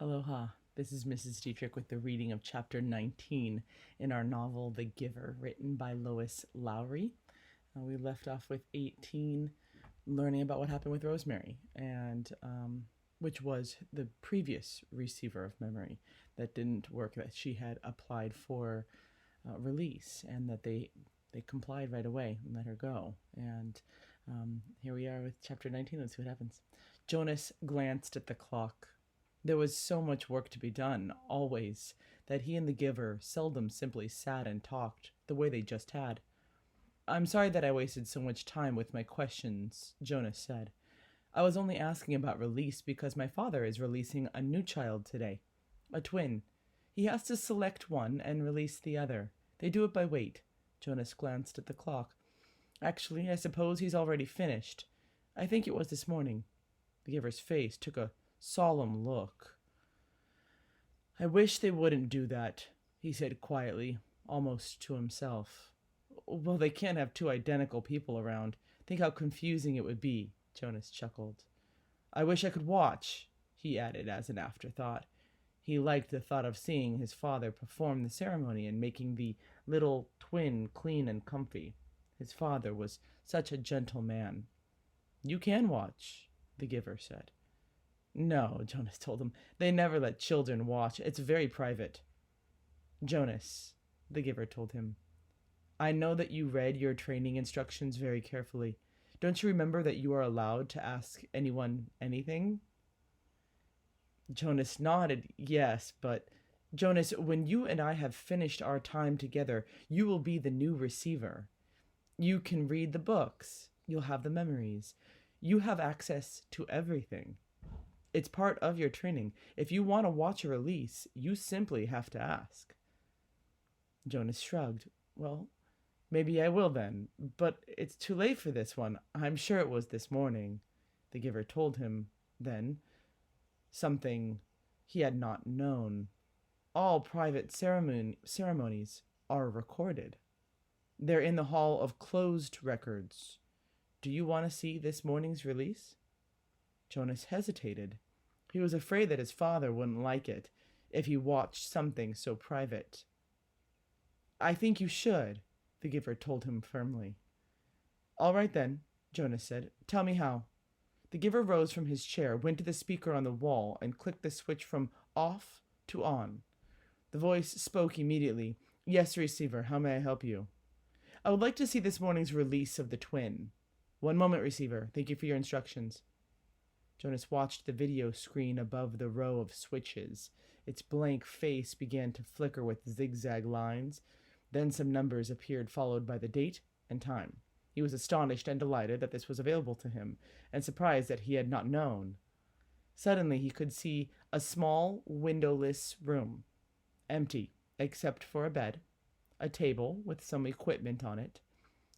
Aloha. This is Mrs. Dietrich with the reading of chapter 19 in our novel The Giver, written by Lois Lowry. We left off with 18, learning about what happened with Rosemary, and which was the previous receiver of memory that didn't work, that she had applied for release, and that they complied right away and let her go. And here we are with chapter 19. Let's see what happens. Jonas glanced at the clock. There was so much work to be done, always, that he and the giver seldom simply sat and talked the way they just had. "I'm sorry that I wasted so much time with my questions," Jonas said. "I was only asking about release because my father is releasing a new child today, a twin. He has to select one and release the other. They do it by weight." Jonas glanced at the clock. "Actually, I suppose he's already finished. I think it was this morning." The giver's face took a solemn look. "I wish they wouldn't do that," he said quietly, almost to himself. "Well, they can't have two identical people around. Think how confusing it would be," Jonas chuckled. "I wish I could watch," he added as an afterthought. He liked the thought of seeing his father perform the ceremony and making the little twin clean and comfy. His father was such a gentle man. "You can watch," the giver said. "No," Jonas told him. "They never let children watch. It's very private." "Jonas," the giver told him, "I know that you read your training instructions very carefully. Don't you remember that you are allowed to ask anyone anything?" Jonas nodded. "Yes, but Jonas, when you and I have finished our time together, you will be the new receiver. You can read the books. You'll have the memories. You have access to everything. It's part of your training. If you want to watch a release, you simply have to ask." Jonas shrugged. "Well, maybe I will then, but it's too late for this one. I'm sure it was this morning." The giver told him then something he had not known. All private ceremonies are recorded. They're in the hall of closed records. Do you want to see this morning's release? Jonas hesitated. He was afraid that his father wouldn't like it if he watched something so private. "I think you should," the giver told him firmly. "All right then," Jonas said. "Tell me how." The giver rose from his chair, went to the speaker on the wall, and clicked the switch from off to on. The voice spoke immediately. "Yes, receiver, how may I help you?" "I would like to see this morning's release of the twin." "One moment, receiver. Thank you for your instructions." Jonas watched the video screen above the row of switches. Its blank face began to flicker with zigzag lines. Then some numbers appeared, followed by the date and time. He was astonished and delighted that this was available to him, and surprised that he had not known. Suddenly he could see a small, windowless room, empty except for a bed, a table with some equipment on it.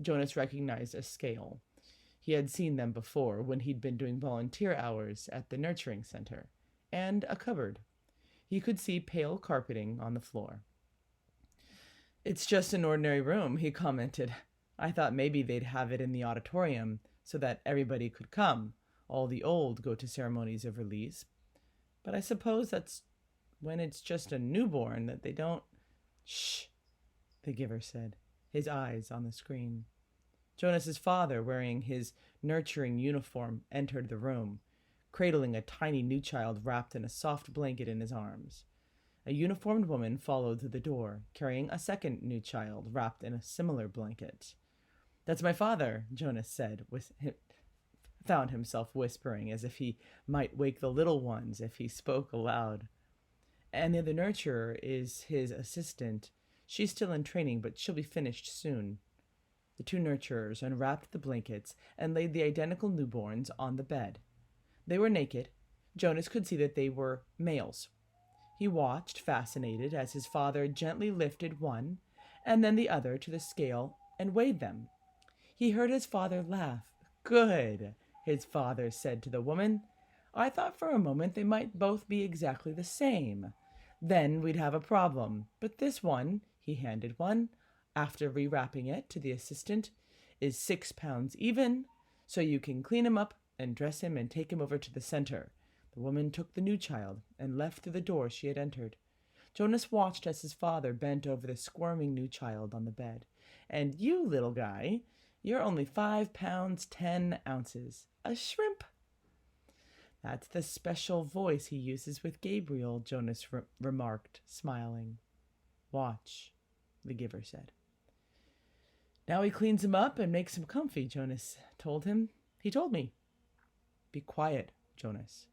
Jonas recognized a scale. He had seen them before when he'd been doing volunteer hours at the nurturing center, and a cupboard. He could see pale carpeting on the floor. "It's just an ordinary room," he commented. "I thought maybe they'd have it in the auditorium so that everybody could come. All the old go to ceremonies of release. But I suppose that's when it's just a newborn that they don't—" "Shh," the giver said, his eyes on the screen. Jonas's father, wearing his nurturing uniform, entered the room, cradling a tiny new child wrapped in a soft blanket in his arms. A uniformed woman followed through the door, carrying a second new child wrapped in a similar blanket. "That's my father," Jonas said, found himself whispering as if he might wake the little ones if he spoke aloud. "And the other nurturer is his assistant. She's still in training, but she'll be finished soon." The two nurturers unwrapped the blankets and laid the identical newborns on the bed. They were naked. Jonas could see that they were males. He watched, fascinated, as his father gently lifted one and then the other to the scale and weighed them. He heard his father laugh. "Good," his father said to the woman. "I thought for a moment they might both be exactly the same. Then we'd have a problem. But this one," he handed one, after rewrapping it to the assistant, "is 6 pounds even, so you can clean him up and dress him and take him over to the center. The woman took the new child and left through the door she had entered. Jonas watched as his father bent over the squirming new child on the bed. "And you, little guy, you're only 5 pounds 10 ounces. A shrimp." "That's the special voice he uses with Gabriel," Jonas remarked, smiling. "Watch," the giver said. "Now he cleans him up and makes him comfy," Jonas told him. "He told me." "Be quiet, Jonas,"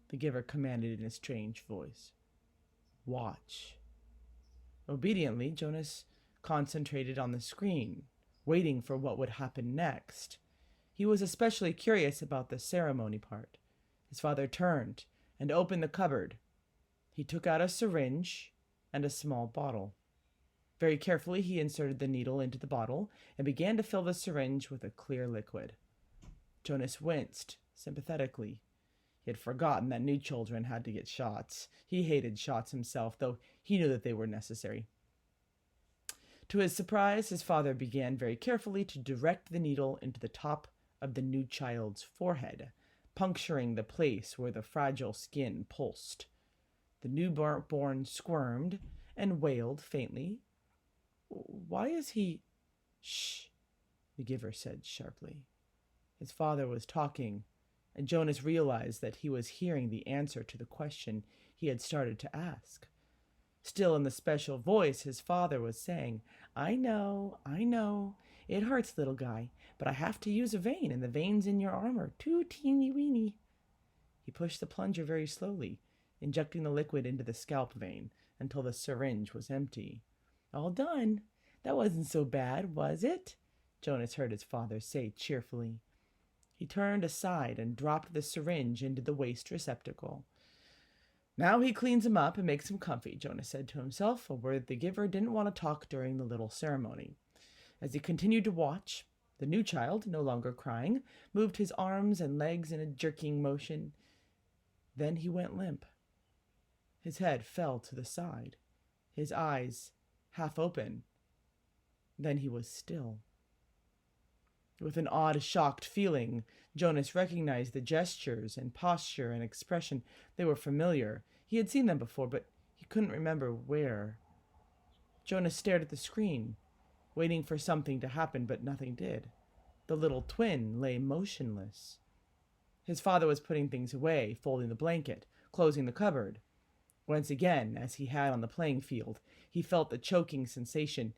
the giver commanded in a strange voice. "Watch." Obediently, Jonas concentrated on the screen, waiting for what would happen next. He was especially curious about the ceremony part. His father turned and opened the cupboard. He took out a syringe and a small bottle. Very carefully, he inserted the needle into the bottle and began to fill the syringe with a clear liquid. Jonas winced sympathetically. He had forgotten that new children had to get shots. He hated shots himself, though he knew that they were necessary. To his surprise, his father began very carefully to direct the needle into the top of the new child's forehead, puncturing the place where the fragile skin pulsed. The newborn squirmed and wailed faintly. "Why is he—" "Shh," the giver said sharply. His father was talking, and Jonas realized that he was hearing the answer to the question he had started to ask. Still in the special voice, his father was saying, I know. It hurts, little guy, but I have to use a vein, and the veins in your arm are too teeny-weeny." He pushed the plunger very slowly, injecting the liquid into the scalp vein until the syringe was empty. "All done. That wasn't so bad, was it?" Jonas heard his father say cheerfully. He turned aside and dropped the syringe into the waste receptacle. "Now he cleans him up and makes him comfy," Jonas said to himself, a word the giver didn't want to talk during the little ceremony. As he continued to watch, the new child, no longer crying, moved his arms and legs in a jerking motion. Then he went limp. His head fell to the side, his eyes half open. Then he was still. With an odd, shocked feeling, Jonas recognized the gestures and posture and expression. They were familiar. He had seen them before, but he couldn't remember where. Jonas stared at the screen, waiting for something to happen, but nothing did. The little twin lay motionless. His father was putting things away, folding the blanket, closing the cupboard. Once again, as he had on the playing field, he felt the choking sensation.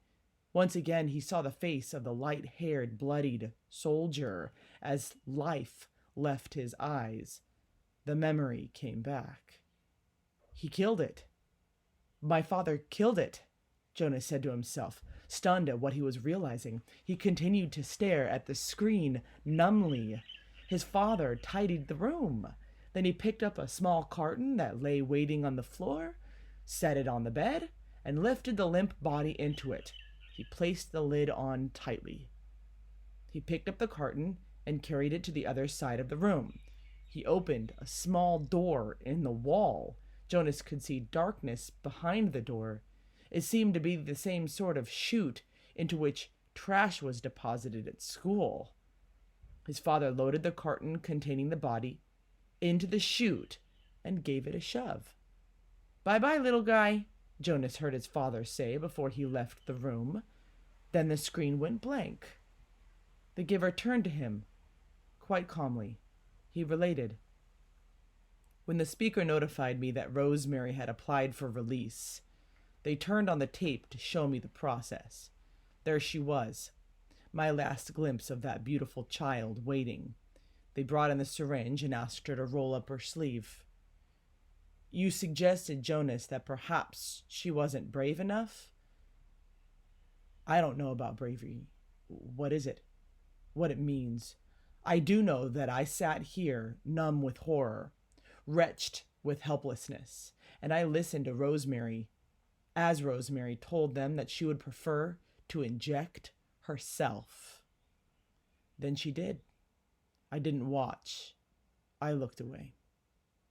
Once again, he saw the face of the light-haired, bloodied soldier as life left his eyes. The memory came back. He killed it. My father killed it, Jonas said to himself, stunned at what he was realizing. He continued to stare at the screen numbly. His father tidied the room. Then he picked up a small carton that lay waiting on the floor, set it on the bed, and lifted the limp body into it. He placed the lid on tightly. He picked up the carton and carried it to the other side of the room. He opened a small door in the wall. Jonas could see darkness behind the door. It seemed to be the same sort of chute into which trash was deposited at school. His father loaded the carton containing the body into the chute and gave it a shove. "Bye-bye, little guy," Jonas heard his father say before he left the room. Then the screen went blank. The giver turned to him, quite calmly. He related. "When the speaker notified me that Rosemary had applied for release, they turned on the tape to show me the process. There she was, my last glimpse of that beautiful child waiting. They brought in the syringe and asked her to roll up her sleeve. You suggested, Jonas, that perhaps she wasn't brave enough? I don't know about bravery. What is it? What it means? I do know that I sat here, numb with horror, wretched with helplessness, and I listened to Rosemary, as Rosemary told them that she would prefer to inject herself. Then she did. I didn't watch. I looked away."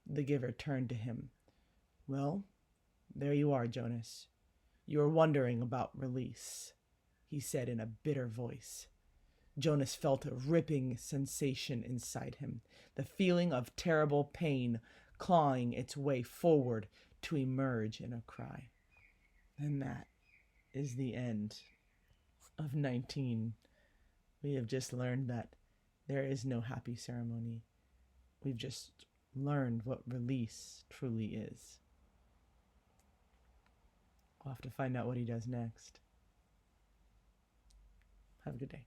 The giver turned to him. "Well, there you are, Jonas. You are wondering about release," he said in a bitter voice. Jonas felt a ripping sensation inside him, the feeling of terrible pain clawing its way forward to emerge in a cry. And that is the end of 19. We have just learned that there is no happy ceremony. We've just learned what release truly is. We'll have to find out what he does next. Have a good day.